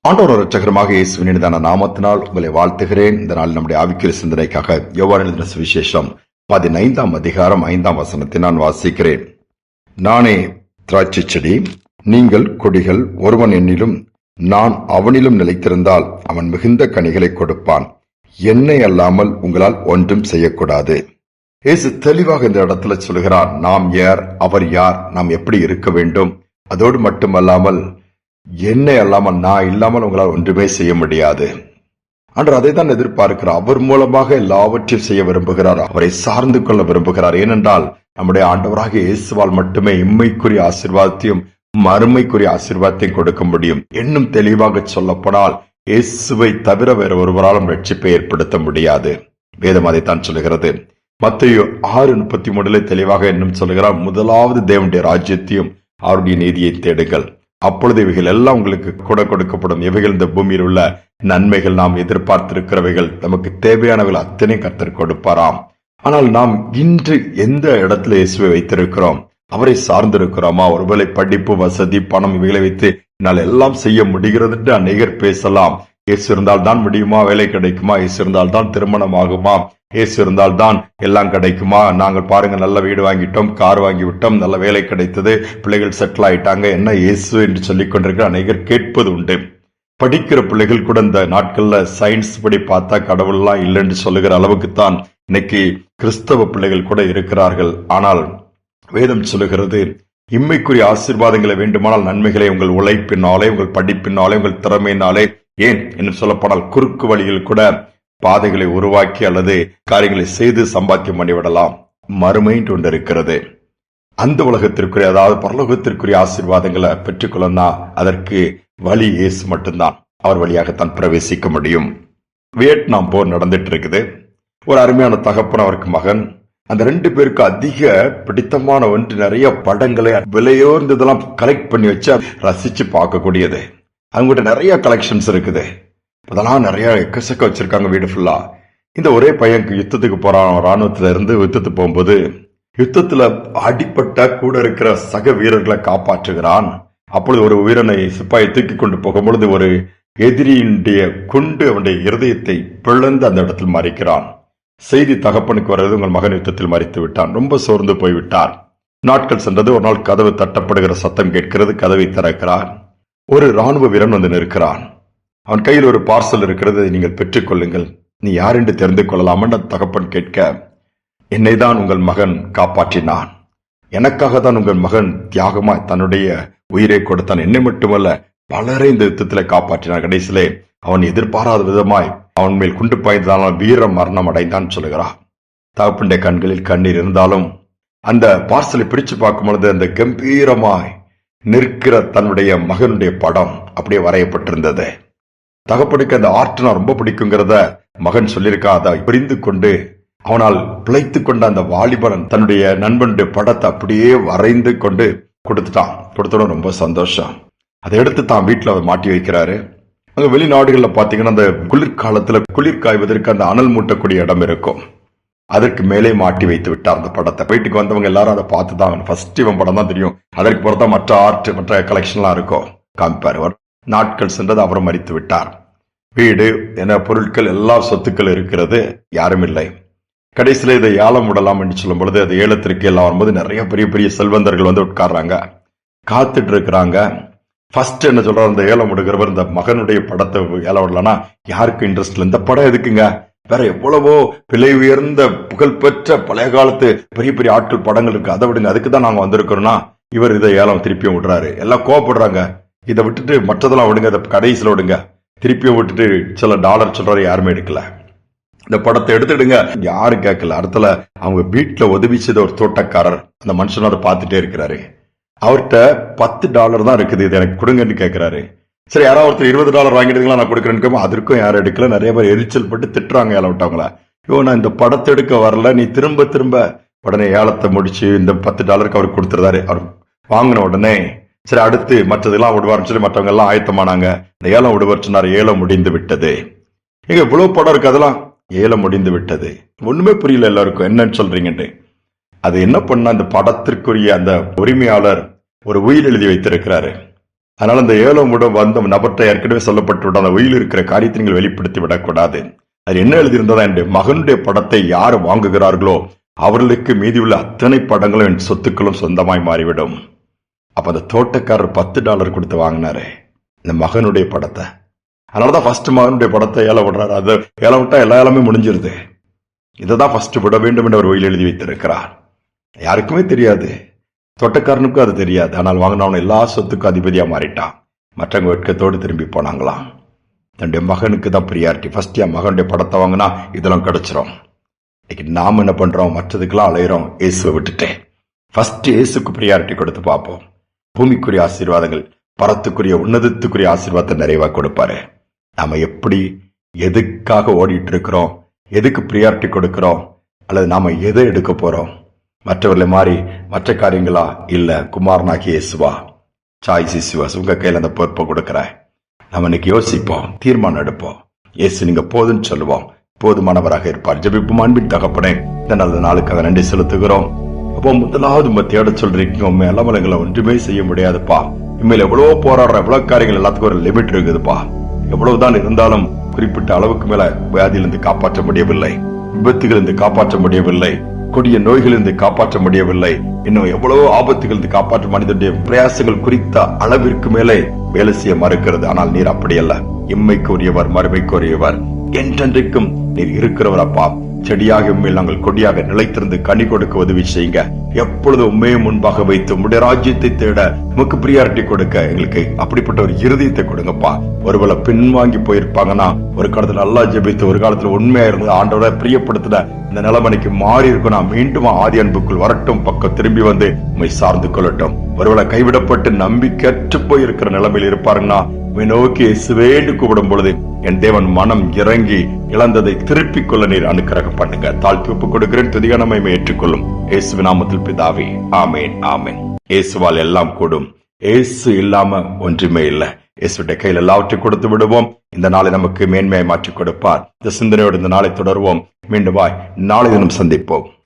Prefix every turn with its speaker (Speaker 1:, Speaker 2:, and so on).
Speaker 1: ஆண்டவர் இரட்சகருமாக இயேசுவின் இனிதான நாமத்தினால் உங்களை வாழ்த்துகிறேன். இந்த நாள் நம்முடைய ஆவிக்குரிய சிந்தனைக்காக யோவான் எழுதின சுவிசேஷம் 15ஆம் அதிகாரம் 5ஆம் வசனத்தை நான் வாசிக்கிறேன். நானே திராட்சை செடி, நீங்கள் கொடிகள். ஒருவன் என்னிலும் நான் அவனிலும் நிலைத்திருந்தால் அவன் மிகுந்த கனிகளை கொடுப்பான். என்னை அல்லாமல் உங்களால் ஒன்றும் செய்யக்கூடாது. இயேசு தெளிவாக இந்த இடத்துல சொல்கிறார், நாம் யார், அவர் யார், நாம் எப்படி இருக்க வேண்டும். அதோடு மட்டுமல்லாமல் என்னை அல்லாமல், நான் இல்லாமல் உங்களால் ஒன்றுமே செய்ய முடியாது. அன்று அதை தான் எதிர்பார்க்கிறார். அவர் மூலமாக எல்லாவற்றையும் செய்ய விரும்புகிறார். அவரை சார்ந்து கொள்ள விரும்புகிறார். ஏனென்றால் நம்முடைய ஆண்டவராகிய இயேசுவால் மட்டுமே இம்மைக்குரிய ஆசீர்வாதத்தையும் மறுமைக்குரிய ஆசீர்வாதத்தையும் கொடுக்க முடியும். இன்னும் தெளிவாக சொல்லப்போனால் இயேசுவை தவிர வேறு ஒருவராலும் ரட்சிப்பை ஏற்படுத்த முடியாது. வேதம் அதைத்தான் சொல்லுகிறது. மத்தேயு 6:33 தெளிவாக இன்னும் சொல்லுகிறார், முதலாவது தேவனுடைய ராஜ்யத்தையும் அவருடைய நீதியை தேடுங்கள், அப்பொழுது இவைகள் எல்லாம் உங்களுக்கு கூட கொடுக்கப்படும். இவைகள் இந்த பூமியில் உள்ள நன்மைகள், நாம் எதிர்பார்த்திருக்கிறவைகள், நமக்கு தேவையானவைகள் அத்தனை கர்த்தர் கொடுப்பாராம். ஆனால் நாம் இன்று எந்த இடத்துல இயேசுவை வைத்திருக்கிறோம்? அவரை சார்ந்திருக்கிறோமா? ஒருவேளை படிப்பு, வசதி, பணம் இவைகளை வைத்து என்னால் எல்லாம் செய்ய முடிகிறது என்று அநேகர் பேசலாம். இயேசு இருந்தால் தான் முடியுமா? வேலை கிடைக்குமா? இயேசு இருந்தால் தான் திருமணம் ஆகுமா? இயேசு இருந்தால் தான் எல்லாம் கிடைக்குமா? நாங்கள் பாருங்க, நல்ல வீடு வாங்கிட்டோம், கார் வாங்கி விட்டோம், நல்ல வேலை கிடைத்தது, பிள்ளைகள் செட்டில் ஆயிட்டாங்க, என்ன இயேசு என்று சொல்லிக் கொண்டிருக்கிற அநேகர் கேட்பது உண்டு. படிக்கிற பிள்ளைகள் கூட இந்த நாட்கள்ல சயின்ஸ் படி பார்த்தா கடவுள்லாம் இல்லைன்னு சொல்லுகிற அளவுக்குத்தான் இன்னைக்கு கிறிஸ்தவ பிள்ளைகள் கூட இருக்கிறார்கள். ஆனால் வேதம் சொல்லுகிறது, இம்மைக்குரிய ஆசீர்வாதங்களை வேண்டுமானால் நன்மைகளை உங்கள் உழைப்பினாலே, உங்கள் படிப்பினாலே, உங்கள் திறமையினாலே, ஏன் என்று சொல்லப்போனால் குறுக்கு வழியில் கூட பாதைகளை உருவாக்கி அல்லது காரியங்களை செய்து சம்பாத்தியம் பண்ணிவிடலாம். மறுமை ஒன்று இருக்கிறது. அந்த உலகத்திற்குரிய, அதாவது பரலோகத்திற்குரிய ஆசீர்வாதங்களை பெற்றுக்கொள்ளனா அதற்கு வழி இயேசு மட்டும்தான். அவர் வழியாகத்தான் பிரவேசிக்க முடியும். வியட்நாம் போர் நடந்துட்டு இருக்குது. ஒரு அருமையான தகப்பன், அவருக்கு மகன். அந்த 2 பேருக்கு அதிக பிடித்தமான ஒன்று, நிறைய படங்களை விலையோர்ந்ததெல்லாம் கலெக்ட் பண்ணி வச்சு ரசிச்சு பார்க்கக்கூடியது. அவங்ககிட்ட நிறைய கலெக்ஷன்ஸ் இருக்குது. அதெல்லாம் நிறைய எக்கச்சக்க வச்சிருக்காங்க வீடு ஃபுல்லா. இந்த ஒரே பையன் யுத்தத்துக்கு போறான். ராணுவத்துல இருந்து யுத்தத்துக்கு போகும்போது யுத்தத்துல அடிப்பட்ட கூட இருக்கிற சக வீரர்களை காப்பாற்றுகிறான். அப்பொழுது ஒரு வீரனை சிப்பாயை தூக்கி கொண்டு போகும்பொழுது ஒரு எதிரியுடைய குண்டு அவனுடைய இருதயத்தை பிளந்து அந்த இடத்தில் மறிக்கிறான். செய்தி தகப்பனுக்கு வருவது, உங்கள் மகன் யுத்தத்தில் மறித்து விட்டான். ரொம்ப சோர்ந்து போய்விட்டார். நாட்கள் சென்றது. ஒரு நாள் கதவு தட்டப்படுகிற சத்தம் கேட்கிறது. கதவை திறக்கிறார். ஒரு ராணுவ வீரன் வந்து நிற்கிறான். அவன் கையில் ஒரு பார்சல் இருக்கிறது. நீங்கள் பெற்றுக்கொள்ளுங்கள், நீ யார் என்று தெரிந்து கொள்ளலாம் என்று தகப்பன் கேட்க, என்னை தான் உங்கள் மகன் காப்பாற்றினான், எனக்காக தான் உங்கள் மகன் தியாகமாய் தன்னுடைய உயிரை கொடுத்தான், என்னை மட்டுமல்ல பலரை இந்த யுத்தத்தில் காப்பாற்றினான். கடைசியிலே அவன் எதிர்பாராத விதமாய் அவன் மேல் குண்டு பாய்ந்ததால் வீர மரணம் அடைந்தான் சொல்லுகிறான். தகப்பனுடைய கண்களில் கண்ணீர் இருந்தாலும் அந்த பார்சலை பிரிச்சு பார்க்கும் பொழுது அந்த கம்பீரமாய் நிற்கிற தன்னுடைய மகனுடைய படம் அப்படியே வரையப்பட்டிருந்தது. தகப்பனுக்கு அந்த ஆர்ட்னா ரொம்ப பிடிக்குங்கிறத மகன் சொல்லியிருக்கா. அதை புரிந்து கொண்டு அவனால் பிழைத்து கொண்ட அந்த வாலிபன் தன்னுடைய நண்பனுடைய படத்தை அப்படியே வரைந்து கொண்டு கொடுத்துட்டான். கொடுத்தோம், ரொம்ப சந்தோஷம். அதை எடுத்து தான் வீட்டுல மாட்டி வைக்கிறாரு. அங்க வெளிநாடுகள்ல பாத்தீங்கன்னா அந்த குளிர்காலத்துல குளிர் காய்வதற்கு அந்த அனல் மூட்டக்கூடிய இடம் இருக்கும். அதற்கு மேலே மாட்டி வைத்து விட்டார் அந்த படத்தை. வீட்டுக்கு வந்தவங்க எல்லாரும் அதை பார்த்துதான், ஃபர்ஸ்ட் இவன் படம் தான் தெரியும், அதற்கு பிறகு மற்ற ஆர்ட், மற்ற கலெக்ஷன்லாம் இருக்கும் காமிப்பார். நாட்கள் சென்றது. அவரும் மறித்து விட்டார். வீடு என பொருட்கள், எல்லா சொத்துக்கள் இருக்கிறது, யாரும் இல்லை. கடைசியில இதை ஏலம் விடலாம் என்று சொல்லும் பொழுது அது ஏலத்திற்கு எல்லாம் வரும்போது நிறைய பெரிய பெரிய செல்வந்தர்கள் வந்து உட்கார்றாங்க, காத்துட்டு இருக்கிறாங்க. ஃபர்ஸ்ட் என்ன சொல்றாரு, அந்த ஏலம் விடுகிறவர் இந்த மகனுடைய படத்தை ஏலம் விடலன்னா யாருக்கு இன்ட்ரெஸ்ட் இல்லை, இந்த படம் எதுக்குங்க, வேற எவ்வளவோ விலை உயர்ந்த புகழ்பெற்ற பழைய காலத்து பெரிய பெரிய ஆட்கள் படங்கள் இருக்கு, அதை விடுங்க, அதுக்கு தான் நாங்க வந்திருக்கிறோம்னா இவர் இதை ஏலம் திருப்பியும் விடுறாரு. எல்லாம் கோவப்படுறாங்க. இதை விட்டுட்டு மற்றதெல்லாம் விடுங்க, இதை கடைசியில் விடுங்க, திருப்பியும் விட்டுட்டு சில டாலர் சொல்றாரு, யாருமே எடுக்கல. இந்த படத்தை எடுத்துடுங்க, யாரும் கேட்கல. அடுத்தல அவங்க வீட்டுல உதவி செய்த ஒரு தோட்டக்காரர், அந்த மனுஷன் அதை பார்த்துட்டே இருக்கிறாரு. அவர்கிட்ட $10 தான் இருக்குது, இது எனக்கு கொடுங்கன்னு கேட்கிறாரு. சரி, யாராவது ஒருத்தர் $20 வாங்கிடுங்களா, நான் கொடுக்குறேன்னு. அதற்கும் யாரும் எடுக்கல. நிறைய பேர் எரிச்சல் பட்டு திட்டுறாங்க ஏலம் விட்டவங்கள. நான் இந்த படத்தை எடுக்க வரல, நீ திரும்ப திரும்ப. உடனே ஏலத்தை முடிச்சு இந்த $10 அவருக்கு கொடுத்துருந்தாரு. அவர் வாங்கின உடனே சரி அடுத்து மற்றதெல்லாம் விடுவார்னு சொல்லி மற்றவங்க எல்லாம் ஆயத்தமானாங்க. இந்த ஏலம் விடுவார் சொன்னார். ஏலம் முடிந்து விட்டது. எங்க இவ்வளவு படம் இருக்கு, அதெல்லாம் ஏலம் முடிந்து விட்டது. ஒண்ணுமே புரியல எல்லாருக்கும், என்னன்னு சொல்றீங்கன்னு. அது என்ன பண்ண, அந்த படத்திற்குரிய அந்த உரிமையாளர் ஒரு உயிர் எழுதி வைத்திருக்கிறாரு. அதனால அந்த 7ஆம் இடம் வந்த நபர்கிட்ட ஏற்கனவே சொல்லப்பட்டுவிட்ட அந்த உயில் இருக்கிற காரியத்தை நீங்கள் வெளிப்படுத்தி விடக்கூடாது. அது என்ன எழுதியிருந்ததா, என் மகனுடைய படத்தை யார் வாங்குகிறார்களோ அவர்களுக்கு மீதியுள்ள அத்தனை படங்களும் என் சொத்துக்களும் சொந்தமாய் மாறிவிடும். அப்ப அந்த தோட்டக்காரர் $10 கொடுத்து வாங்கினாரு இந்த மகனுடைய படத்தை. அதனாலதான் ஃபர்ஸ்ட் மகனுடைய படத்தை ஏலம் விடுறாரு. அது ஏலம் விட்டா எல்லா ஏலமே முடிஞ்சிருது. இதைதான் ஃபர்ஸ்ட் விட வேண்டும் என்று அவர் உயில் எழுதி வைத்திருக்கிறார். யாருக்குமே தெரியாது, தோட்டக்காரனுக்கும் அது தெரியாது. ஆனால் வாங்கினவன் எல்லா சொத்துக்கும் அதிபதியா மாறிட்டான். மற்றவங்க வெட்கத்தோடு திரும்பி போனாங்களாம். தன்னுடைய மகனுக்கு தான் பிரியாரிட்டி. ஃபர்ஸ்ட் என் மகனுடைய படத்தை வாங்கினா இதெல்லாம் கிடைச்சிரும். இன்னைக்கு நாம் என்ன பண்றோம், மற்றதுக்கெல்லாம் அலையிறோம். இயேசுவை விட்டுட்டேன். ஃபர்ஸ்ட் இயேசுக்கு பிரியாரிட்டி கொடுத்து பார்ப்போம். பூமிக்குரிய ஆசீர்வாதங்கள், பரத்துக்குரிய உன்னதத்துக்குரிய ஆசீர்வாதத்தை நிறைவா கொடுப்பாரு. நாம எப்படி எதுக்காக ஓடிட்டு இருக்கிறோம், எதுக்கு பிரியாரிட்டி கொடுக்கிறோம், அல்லது நாம எதை எடுக்க போறோம்? மற்றவர்களை மாறி மற்ற காரியங்களா, இல்ல குமாரனாகிய இயேசுவா? Choice is yours. உங்க கையில அந்த பொறுப்பை கொடுக்கிறேன். நம்ம இன்னைக்கு யோசிப்போம், தீர்மானம் எடுப்போம். இயேசு நீங்க போதுன்னு சொல்லுவோம், போதுமானவராக இருப்பார். ஜெபிப்போம். அன்பின் தகப்பனே, இந்த நல்ல நாளுக்காக நன்றி செலுத்துகிறோம். அப்போ முதலாவது தேட சொல்றீங்க, உண்மை அலமலங்களை ஒன்றுமே செய்ய முடியாதுப்பா. இனிமேல் எவ்வளவு போராடுற, எவ்வளவு காரியங்கள் எல்லாத்துக்கும் ஒரு லிமிட் இருக்குதுப்பா. எவ்வளவுதான் இருந்தாலும் குறிப்பிட்ட அளவுக்கு மேல வியாதியிலிருந்து காப்பாற்ற முடியவில்லை, விபத்துகளிலிருந்து காப்பாற்ற முடியவில்லை, கொடிய நோய்களிலிருந்து காப்பாற்ற முடியவில்லை, இன்னும் எவ்வளவோ ஆபத்துகளிலிருந்து காப்பாற்ற மனிதனுடைய பிரயாசங்கள் குறித்த அளவிற்கு மேலே வேலை செய்ய மறுக்கிறது. ஆனால் நீர் அப்படியல்ல, இம்மைக்கு உரியவர், மறுமைக்கு உரியவர், என்றென்றைக்கும் நீர் இருக்கிறவர் அப்பா. செடியாக உண்மையில் நாங்கள் கொடியாக நிலைத்திருந்து கனி கொடுக்க உதவி செய்யுங்க. எப்பொழுது உண்மையை முன்பாக வைத்து உம்முடைய ராஜ்யத்தை தேட உமக்கு பிரியாரிட்டி கொடுக்க எங்களுக்கு அப்படிப்பட்ட ஒரு இருதயத்தை கொடுங்கப்பா. ஒருவேளை பின்வாங்கி போயிருப்பாங்கன்னா, ஒரு காலத்துல நல்லா ஜெபித்து ஒரு காலத்துல உண்மையா இருந்து ஆண்டவரை பிரியப்படுத்தின இந்த நிலைமைக்கு மாறி இருக்கும். நான் மீண்டும் ஆதி அன்புக்குள் வரட்டும், பக்கம் திரும்பி வந்து உண்மை சார்ந்து கொள்ளட்டும். ஒருவேளை கைவிடப்பட்டு நம்பிக்கையற்று போயிருக்கிற நிலைமையில் இருப்பாருன்னா, நோக்கி இயேசுவேன்னு கூப்பிடும் பொழுது என் தேவன் மனம் இறங்கி இழந்ததை திருப்பிக் கொள்ள நீர் அனுக்கிரகம் பண்ணுங்க. தாழ்த்தி ஒப்புக் கொடுக்கிறேன். துதியான மகிமை ஏற்றுக்கொள்ளும் இயேசுவின் நாமத்தில் பிதாவே, ஆமேன், ஆமேன். இயேசுவால் எல்லாம் கூடும். இயேசு இல்லாம ஒன்றுமே இல்லை. இயேசுடைய கையில் எல்லாவற்றையும் கொடுத்து விடுவோம். இந்த நாளை நமக்கு மேன்மையை மாற்றிக் கொடுப்பார். இந்த சிந்தனையோடு இந்த நாளை தொடருவோம். மீண்டும் நாளை தினம் சந்திப்போம்.